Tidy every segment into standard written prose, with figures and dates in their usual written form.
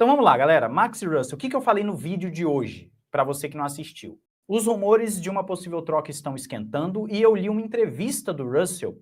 Então vamos lá, galera. Max e Russell, o que eu falei no vídeo de hoje, para você que não assistiu? Os rumores de uma possível troca estão esquentando e eu li uma entrevista do Russell,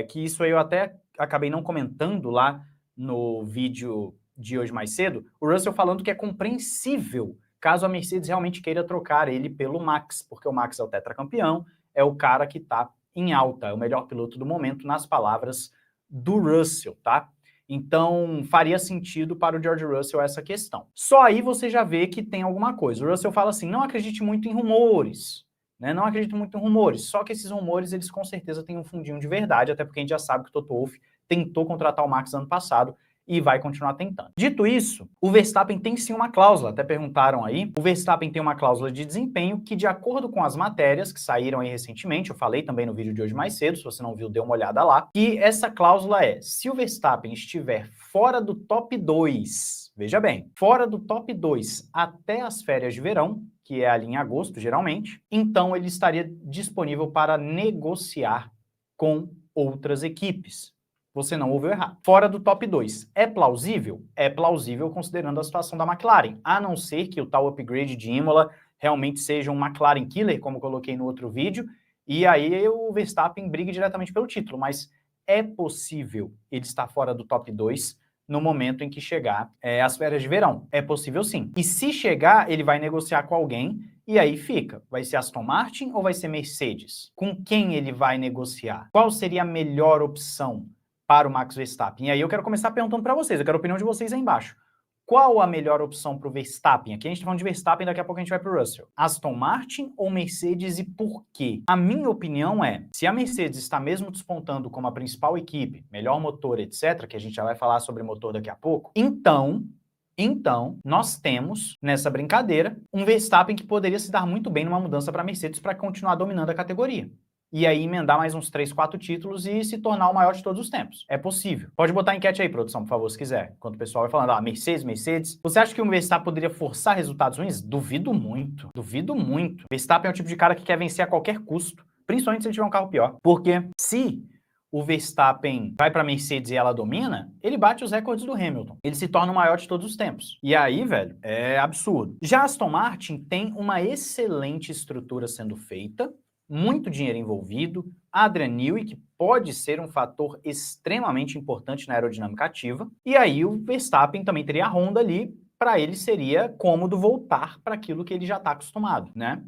que isso aí eu até acabei não comentando lá no vídeo de hoje mais cedo, o Russell falando que é compreensível caso a Mercedes realmente queira trocar ele pelo Max, porque o Max é o tetracampeão, é o cara que está em alta, é o melhor piloto do momento, nas palavras do Russell, tá? Então, faria sentido para o George Russell essa questão. Só aí você já vê que tem alguma coisa. O Russell fala assim, não acredite muito em rumores, né? Não acredito muito em rumores, só que esses rumores, eles com certeza têm um fundinho de verdade, até porque a gente já sabe que o Toto Wolff tentou contratar o Max ano passado e vai continuar tentando. Dito isso, o Verstappen tem sim uma cláusula, até perguntaram aí, o Verstappen tem uma cláusula de desempenho que, de acordo com as matérias que saíram aí recentemente, eu falei também no vídeo de hoje mais cedo, se você não viu, dê uma olhada lá, que essa cláusula é, se o Verstappen estiver fora do top 2, veja bem, fora do top 2 até as férias de verão, que é ali em agosto, geralmente, então ele estaria disponível para negociar com outras equipes. Você não ouviu errado. Fora do top 2. É plausível? É plausível considerando a situação da McLaren, a não ser que o tal upgrade de Imola realmente seja um McLaren killer, como eu coloquei no outro vídeo, e aí o Verstappen brigue diretamente pelo título, mas é possível ele estar fora do top 2 no momento em que chegar as férias de verão. É possível sim. E se chegar, ele vai negociar com alguém, e aí fica. Vai ser Aston Martin ou vai ser Mercedes? Com quem ele vai negociar? Qual seria a melhor opção para o Max Verstappen? E aí eu quero começar perguntando para vocês, eu quero a opinião de vocês aí embaixo. Qual a melhor opção para o Verstappen? Aqui a gente está falando de Verstappen, daqui a pouco a gente vai para o Russell. Aston Martin ou Mercedes e por quê? A minha opinião é, se a Mercedes está mesmo despontando como a principal equipe, melhor motor, etc., que a gente já vai falar sobre motor daqui a pouco, então, nós temos, nessa brincadeira, um Verstappen que poderia se dar muito bem numa mudança para a Mercedes para continuar dominando a categoria. E aí emendar mais uns 3, 4 títulos e se tornar o maior de todos os tempos. É possível. Pode botar a enquete aí, produção, por favor, se quiser. Enquanto o pessoal vai falando, Mercedes. Você acha que o Verstappen poderia forçar resultados ruins? Duvido muito. Duvido muito. Verstappen é o tipo de cara que quer vencer a qualquer custo, principalmente se ele tiver um carro pior. Porque se o Verstappen vai para a Mercedes e ela domina, ele bate os recordes do Hamilton. Ele se torna o maior de todos os tempos. E aí, velho, é absurdo. Já a Aston Martin tem uma excelente estrutura sendo feita, muito dinheiro envolvido, Adrian Newey, que pode ser um fator extremamente importante na aerodinâmica ativa, e aí o Verstappen também teria a Honda ali, para ele seria cômodo voltar para aquilo que ele já está acostumado, né?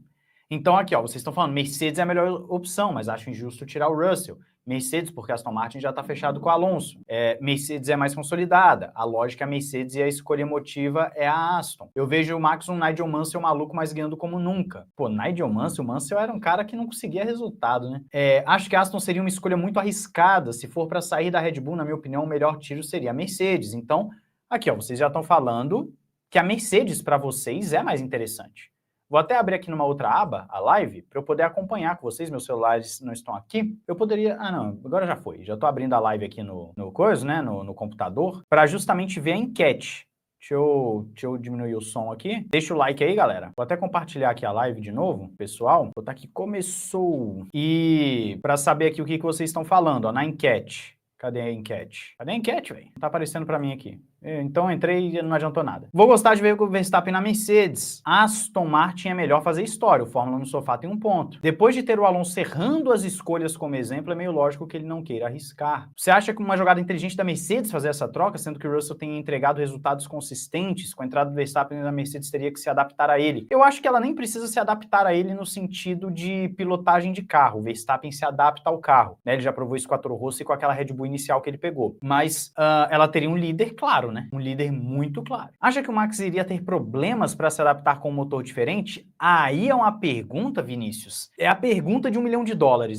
Então aqui, ó, vocês estão falando, Mercedes é a melhor opção, mas acho injusto tirar o Russell. Mercedes, porque a Aston Martin já está fechado com o Alonso. Mercedes é mais consolidada. A lógica é a Mercedes e a escolha emotiva é a Aston. Eu vejo o Max, um Nigel Mansell maluco, mas ganhando como nunca. Pô, Nigel Mansell, o Mansell era um cara que não conseguia resultado, né? Acho que a Aston seria uma escolha muito arriscada. Se for para sair da Red Bull, na minha opinião, o melhor tiro seria a Mercedes. Então, aqui, ó, vocês já estão falando que a Mercedes para vocês é mais interessante. Vou até abrir aqui numa outra aba, a live, para eu poder acompanhar com vocês. Meus celulares não estão aqui. Eu poderia... Ah, não, agora já foi. Já estou abrindo a live aqui no coisa, né, no computador, para justamente ver a enquete. Deixa eu diminuir o som aqui. Deixa o like aí, galera. Vou até compartilhar aqui a live de novo, pessoal. Vou botar aqui, começou. E para saber aqui o que vocês estão falando, ó, na enquete. Cadê a enquete? Cadê a enquete, velho? Não tá aparecendo para mim aqui. Então entrei e não adiantou nada. Vou gostar de ver o Verstappen na Mercedes. Aston Martin é melhor fazer história. O Fórmula no Sofá tem um ponto. Depois de ter o Alonso errando as escolhas como exemplo, é meio lógico que ele não queira arriscar. Você acha que uma jogada inteligente da Mercedes fazer essa troca, sendo que o Russell tem entregado resultados consistentes, com a entrada do Verstappen na Mercedes teria que se adaptar a ele? Eu acho que ela nem precisa se adaptar a ele no sentido de pilotagem de carro. O Verstappen se adapta ao carro, né? Ele já provou isso com a Toro Rosso e com aquela Red Bull inicial que ele pegou. Mas ela teria um líder claro, né? Um líder muito claro. Acha que o Max iria ter problemas para se adaptar com um motor diferente? Aí é uma pergunta, Vinícius. É a pergunta de $1 milhão,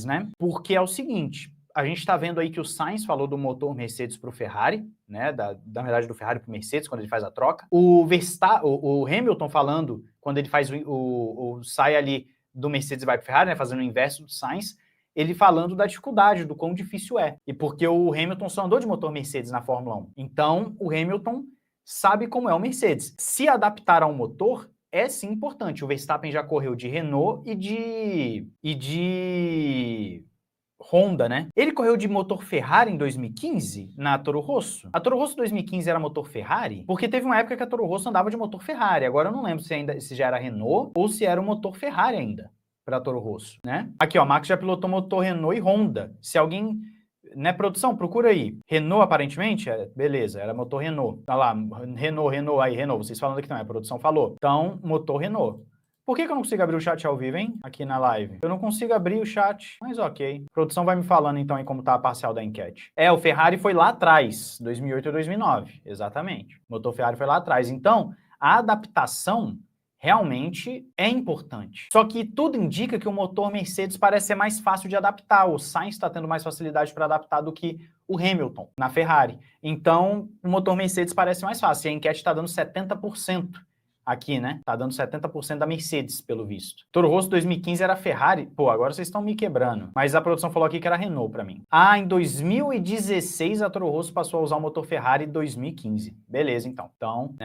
né? Porque é o seguinte, a gente está vendo aí que o Sainz falou do motor Mercedes para o Ferrari, né? Da verdade, do Ferrari para o Mercedes, quando ele faz a troca. O Hamilton falando, quando ele faz sai ali do Mercedes e vai para o Ferrari, né? Fazendo o inverso do Sainz, ele falando da dificuldade, do quão difícil é. E porque o Hamilton só andou de motor Mercedes na Fórmula 1. Então, o Hamilton sabe como é o Mercedes. Se adaptar a um motor é sim importante. O Verstappen já correu de Renault e de Honda, né? Ele correu de motor Ferrari em 2015 na Toro Rosso. A Toro Rosso 2015 era motor Ferrari? Porque teve uma época que a Toro Rosso andava de motor Ferrari. Agora eu não lembro se já era Renault ou se era o motor Ferrari ainda para Toro Rosso, né? Aqui, ó, Max já pilotou motor Renault e Honda. Se alguém, né, produção, procura aí. Renault, aparentemente, beleza, era motor Renault. Olha lá, Renault, aí, Renault, vocês falando aqui não, a produção falou. Então, motor Renault. Por que eu não consigo abrir o chat ao vivo, hein? Aqui na live. Eu não consigo abrir o chat, mas ok. A produção vai me falando, então, aí como tá a parcial da enquete. O Ferrari foi lá atrás, 2008 e 2009, exatamente. O motor Ferrari foi lá atrás. Então, a adaptação realmente é importante. Só que tudo indica que o motor Mercedes parece ser mais fácil de adaptar. O Sainz está tendo mais facilidade para adaptar do que o Hamilton na Ferrari. Então, o motor Mercedes parece mais fácil. E a enquete está dando 70%. Aqui, né? Tá dando 70% da Mercedes, pelo visto. Toro Rosso 2015 era Ferrari. Pô, agora vocês estão me quebrando. Mas a produção falou aqui que era Renault pra mim. Ah, em 2016 a Toro Rosso passou a usar o motor Ferrari em 2015. Beleza, então. Então,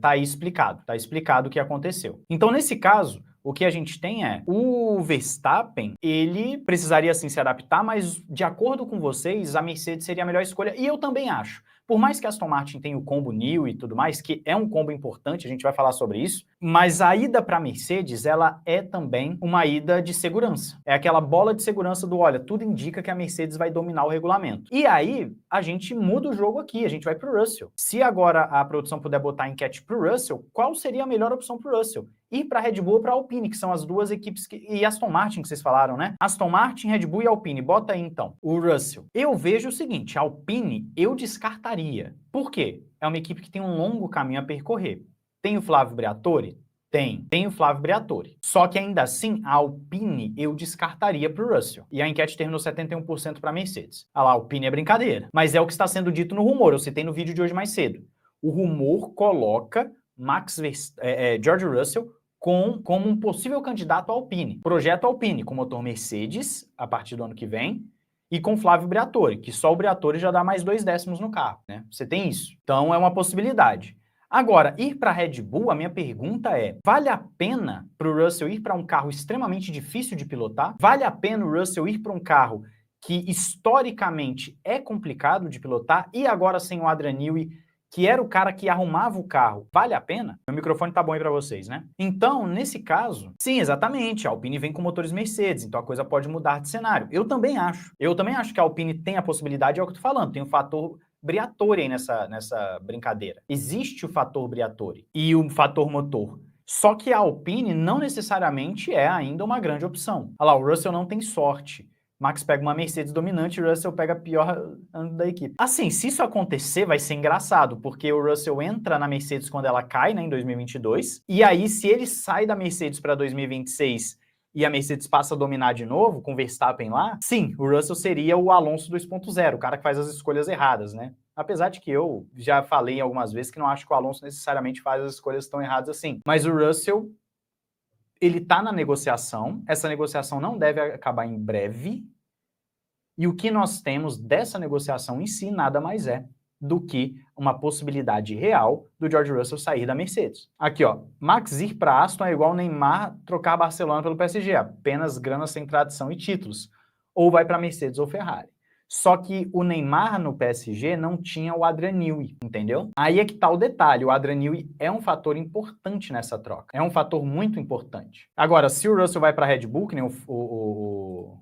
tá aí explicado. Tá explicado o que aconteceu. Então, nesse caso, o que a gente tem é, o Verstappen, ele precisaria sim se adaptar, mas de acordo com vocês, a Mercedes seria a melhor escolha, e eu também acho. Por mais que a Aston Martin tenha o combo New e tudo mais, que é um combo importante, a gente vai falar sobre isso, mas a ida para a Mercedes, ela é também uma ida de segurança. É aquela bola de segurança do, olha, tudo indica que a Mercedes vai dominar o regulamento. E aí, a gente muda o jogo aqui, a gente vai para o Russell. Se agora a produção puder botar a enquete para o Russell, qual seria a melhor opção para o Russell? Ir para a Red Bull ou para a Alpine, que são as duas equipes e Aston Martin, que vocês falaram, né? Aston Martin, Red Bull e Alpine. Bota aí, então, o Russell. Eu vejo o seguinte, a Alpine eu descartaria. Por quê? É uma equipe que tem um longo caminho a percorrer. Tem o Flávio Briatore? Tem o Flávio Briatore. Só que ainda assim, a Alpine eu descartaria para o Russell. E a enquete terminou 71% para a Mercedes. Ah lá, a Alpine é brincadeira. Mas é o que está sendo dito no rumor, eu citei no vídeo de hoje mais cedo. O rumor coloca George Russell como um possível candidato à Alpine. Projeto Alpine, com motor Mercedes, a partir do ano que vem, e com Flávio Briatore, que só o Briatore já dá mais 2 décimos no carro, né? Você tem isso. Então é uma possibilidade. Agora, ir para a Red Bull, a minha pergunta é, vale a pena para o Russell ir para um carro extremamente difícil de pilotar? Vale a pena o Russell ir para um carro que historicamente é complicado de pilotar e agora sem o Adrian Newey, que era o cara que arrumava o carro, vale a pena? Meu microfone tá bom aí pra vocês, né? Então, nesse caso, sim, exatamente, a Alpine vem com motores Mercedes, então a coisa pode mudar de cenário. Eu também acho que a Alpine tem a possibilidade, é o que eu tô falando, tem o fator Briatore aí nessa brincadeira. Existe o fator Briatore e o fator motor. Só que a Alpine não necessariamente é ainda uma grande opção. Olha lá, o Russell não tem sorte. Max pega uma Mercedes dominante e o Russell pega a pior ano da equipe. Assim, se isso acontecer, vai ser engraçado, porque o Russell entra na Mercedes quando ela cai, né, em 2022, e aí se ele sai da Mercedes para 2026 e a Mercedes passa a dominar de novo, com o Verstappen lá, sim, o Russell seria o Alonso 2.0, o cara que faz as escolhas erradas, né? Apesar de que eu já falei algumas vezes que não acho que o Alonso necessariamente faz as escolhas tão erradas assim. Mas o Russell, ele tá na negociação, essa negociação não deve acabar em breve, e o que nós temos dessa negociação em si nada mais é do que uma possibilidade real do George Russell sair da Mercedes. Aqui, ó, Max ir para Aston é igual Neymar trocar Barcelona pelo PSG, apenas grana sem tradição e títulos. Ou vai para Mercedes ou Ferrari. Só que o Neymar no PSG não tinha o Adrian Newey, entendeu? Aí é que tá o detalhe, o Adrian Newey é um fator importante nessa troca, é um fator muito importante. Agora, se o Russell vai para Red Bull, que nem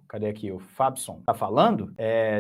cadê aqui, o Fabson tá falando,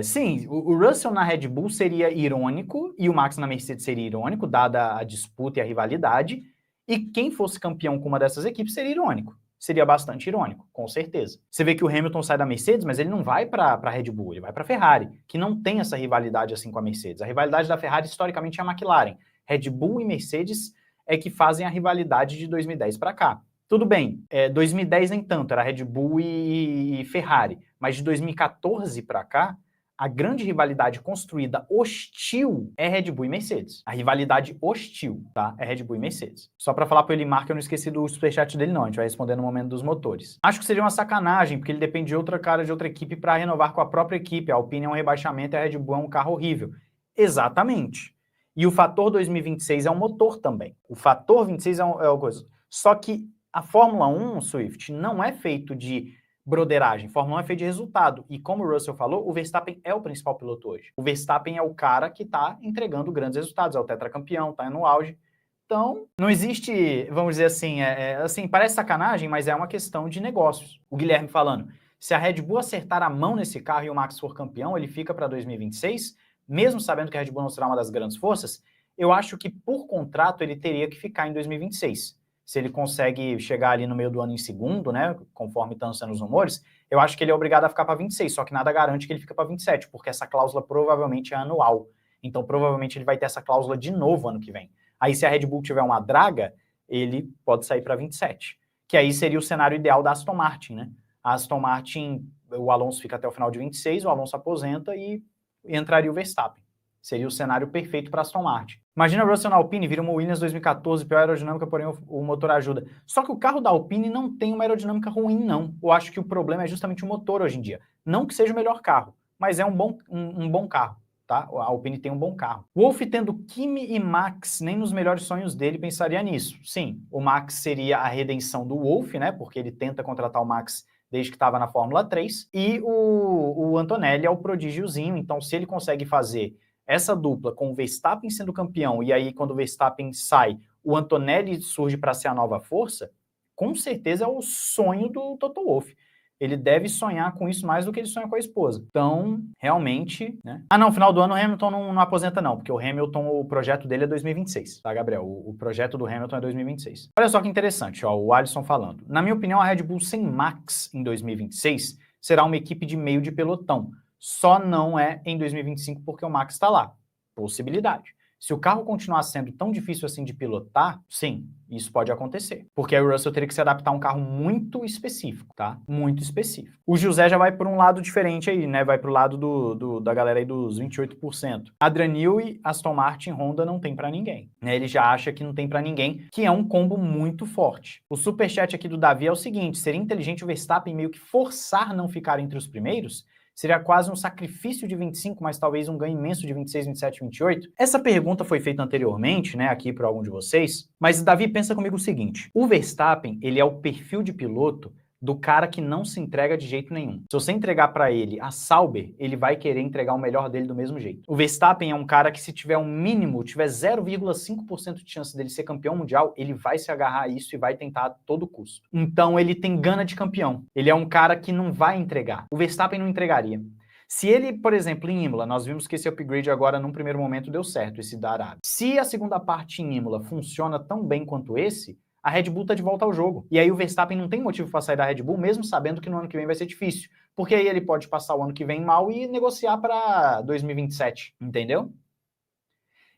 sim, o Russell na Red Bull seria irônico e o Max na Mercedes seria irônico, dada a disputa e a rivalidade, e quem fosse campeão com uma dessas equipes seria irônico. Seria bastante irônico, com certeza. Você vê que o Hamilton sai da Mercedes, mas ele não vai para a Red Bull, ele vai para a Ferrari, que não tem essa rivalidade assim com a Mercedes. A rivalidade da Ferrari, historicamente, é a McLaren. Red Bull e Mercedes é que fazem a rivalidade de 2010 para cá. Tudo bem, 2010 nem tanto, era Red Bull e Ferrari, mas de 2014 para cá, a grande rivalidade construída hostil é Red Bull e Mercedes. A rivalidade hostil, tá? É Red Bull e Mercedes. Só pra falar pro Elimar que eu não esqueci do superchat dele não, a gente vai responder no momento dos motores. Acho que seria uma sacanagem, porque ele depende de outra cara de outra equipe pra renovar com a própria equipe. A Alpine é um rebaixamento e a Red Bull é um carro horrível. Exatamente. E o fator 2026 é um motor também. O fator 26 é uma coisa. Só que a Fórmula 1, Swift, não é feito de broderagem. Fórmula 1 é feita de resultado. E como o Russell falou, o Verstappen é o principal piloto hoje. O Verstappen é o cara que está entregando grandes resultados, é o tetracampeão, está no auge. Então, não existe, vamos dizer assim, assim, parece sacanagem, mas é uma questão de negócios. O Guilherme falando, se a Red Bull acertar a mão nesse carro e o Max for campeão, ele fica para 2026, mesmo sabendo que a Red Bull não será uma das grandes forças, eu acho que por contrato ele teria que ficar em 2026. Se ele consegue chegar ali no meio do ano em segundo, né, conforme estão sendo os rumores, eu acho que ele é obrigado a ficar para 26, só que nada garante que ele fica para 27, porque essa cláusula provavelmente é anual. Então, provavelmente ele vai ter essa cláusula de novo ano que vem. Aí, se a Red Bull tiver uma draga, ele pode sair para 27, que aí seria o cenário ideal da Aston Martin, né? A Aston Martin, o Alonso fica até o final de 26, o Alonso aposenta e entraria o Verstappen. Seria o cenário perfeito para a Aston Martin. Imagina o Russell na Alpine, vira uma Williams 2014, pior aerodinâmica, porém o motor ajuda. Só que o carro da Alpine não tem uma aerodinâmica ruim, não. Eu acho que o problema é justamente o motor hoje em dia. Não que seja o melhor carro, mas é um bom carro. Tá? A Alpine tem um bom carro. Wolff tendo Kimi e Max, nem nos melhores sonhos dele pensaria nisso. Sim, o Max seria a redenção do Wolff, né? Porque ele tenta contratar o Max desde que estava na Fórmula 3, e o Antonelli é o prodígiozinho, então se ele consegue fazer essa dupla com o Verstappen sendo campeão, e aí quando o Verstappen sai, o Antonelli surge para ser a nova força, com certeza é o sonho do Toto Wolff. Ele deve sonhar com isso mais do que ele sonha com a esposa. Então, realmente, né? Ah, não, no final do ano o Hamilton não aposenta não, porque o Hamilton, o projeto dele é 2026, tá, Gabriel? O projeto do Hamilton é 2026. Olha só que interessante, ó, o Alisson falando. Na minha opinião, a Red Bull sem Max em 2026 será uma equipe de meio de pelotão. Só não é em 2025 porque o Max está lá. Possibilidade. Se o carro continuar sendo tão difícil assim de pilotar, sim, isso pode acontecer. Porque aí o Russell teria que se adaptar a um carro muito específico, tá? Muito específico. O José já vai por um lado diferente aí, né? Vai pro lado da galera aí dos 28%. Adrian Newey, Aston Martin, Honda não tem pra ninguém. Né? Ele já acha que não tem pra ninguém, que é um combo muito forte. O superchat aqui do Davi é o seguinte, seria inteligente o Verstappen meio que forçar não ficar entre os primeiros? Seria quase um sacrifício de 25, mas talvez um ganho imenso de 26, 27, 28? Essa pergunta foi feita anteriormente, né, aqui para algum de vocês, mas Davi, pensa comigo o seguinte, o Verstappen, ele é o perfil de piloto do cara que não se entrega de jeito nenhum. Se você entregar para ele a Sauber, ele vai querer entregar o melhor dele do mesmo jeito. O Verstappen é um cara que se tiver um mínimo, tiver 0,5% de chance dele ser campeão mundial, ele vai se agarrar a isso e vai tentar a todo custo. Então ele tem gana de campeão. Ele é um cara que não vai entregar. O Verstappen não entregaria. Se ele, por exemplo, em Imola, nós vimos que esse upgrade agora, num primeiro momento, deu certo, esse da Arábia. Se a segunda parte em Imola funciona tão bem quanto esse, a Red Bull tá de volta ao jogo. E aí o Verstappen não tem motivo para sair da Red Bull, mesmo sabendo que no ano que vem vai ser difícil. Porque aí ele pode passar o ano que vem mal e negociar para 2027, entendeu?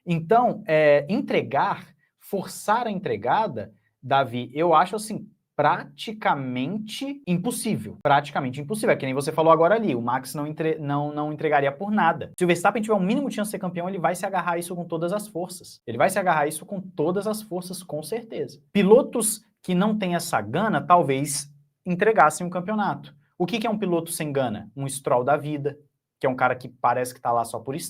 Então, forçar a entregada, Davi, eu acho assim, praticamente impossível. Praticamente impossível. É que nem você falou agora ali, o Max não entregaria por nada. Se o Verstappen tiver um mínimo de chance de ser campeão, ele vai se agarrar a isso com todas as forças. Ele vai se agarrar a isso com todas as forças, com certeza. Pilotos que não têm essa gana, talvez entregassem um campeonato. O que é um piloto sem gana? Um Stroll da vida, que é um cara que parece que tá lá só por